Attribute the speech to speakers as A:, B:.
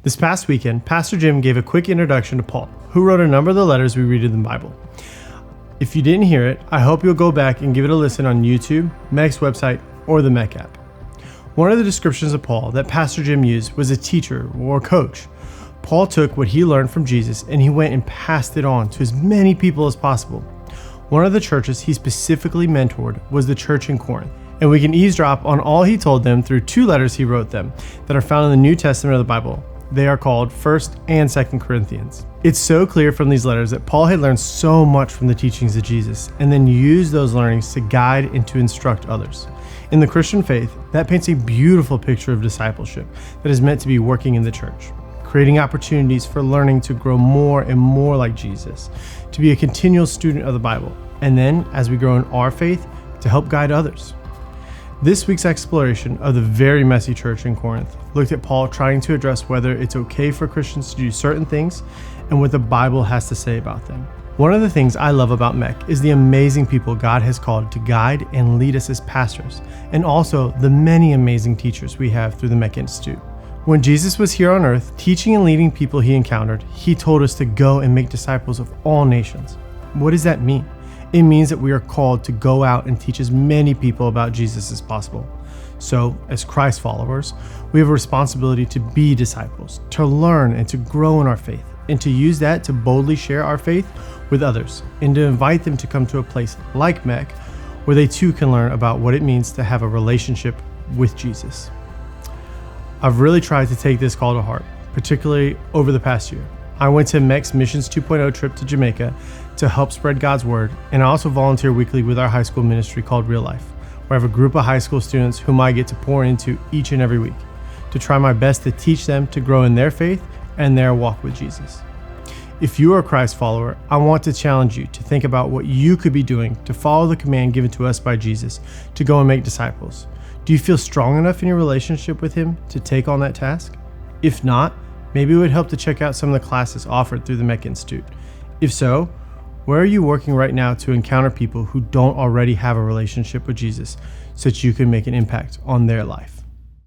A: This past weekend, Pastor Jim gave a quick introduction to Paul, who wrote a number of the letters we read in the Bible. If you didn't hear it, I hope you'll go back and give it a listen on YouTube, Mech's website, or the Mech app. One of the descriptions of Paul that Pastor Jim used was a teacher or coach. Paul took what he learned from Jesus and he went and passed it on to as many people as possible. One of the churches he specifically mentored was the church in Corinth, and we can eavesdrop on all he told them through 2 letters he wrote them that are found in the New Testament of the Bible. They are called 1st and 2nd Corinthians. It's so clear from these letters that Paul had learned so much from the teachings of Jesus and then used those learnings to guide and to instruct others. In the Christian faith, that paints a beautiful picture of discipleship that is meant to be working in the church, creating opportunities for learning to grow more and more like Jesus, to be a continual student of the Bible, and then, as we grow in our faith, to help guide others. This week's exploration of the very messy church in Corinth looked at Paul trying to address whether it's okay for Christians to do certain things and what the Bible has to say about them. One of the things I love about Mech is the amazing people God has called to guide and lead us as pastors, and also the many amazing teachers we have through the Mech Institute. When Jesus was here on earth, teaching and leading people he encountered, he told us to go and make disciples of all nations. What does that mean? It means that we are called to go out and teach as many people about Jesus as possible. So, as Christ followers, we have a responsibility to be disciples, to learn and to grow in our faith, and to use that to boldly share our faith with others, and to invite them to come to a place like Mech, where they too can learn about what it means to have a relationship with Jesus. I've really tried to take this call to heart, particularly over the past year. I went to Mech's Missions 2.0 trip to Jamaica to help spread God's word, and I also volunteer weekly with our high school ministry called Real Life, where I have a group of high school students whom I get to pour into each and every week to try my best to teach them to grow in their faith and their walk with Jesus. If you are a Christ follower, I want to challenge you to think about what you could be doing to follow the command given to us by Jesus to go and make disciples. Do you feel strong enough in your relationship with him to take on that task? If not, maybe it would help to check out some of the classes offered through the Mech Institute. If so, where are you working right now to encounter people who don't already have a relationship with Jesus so that you can make an impact on their life?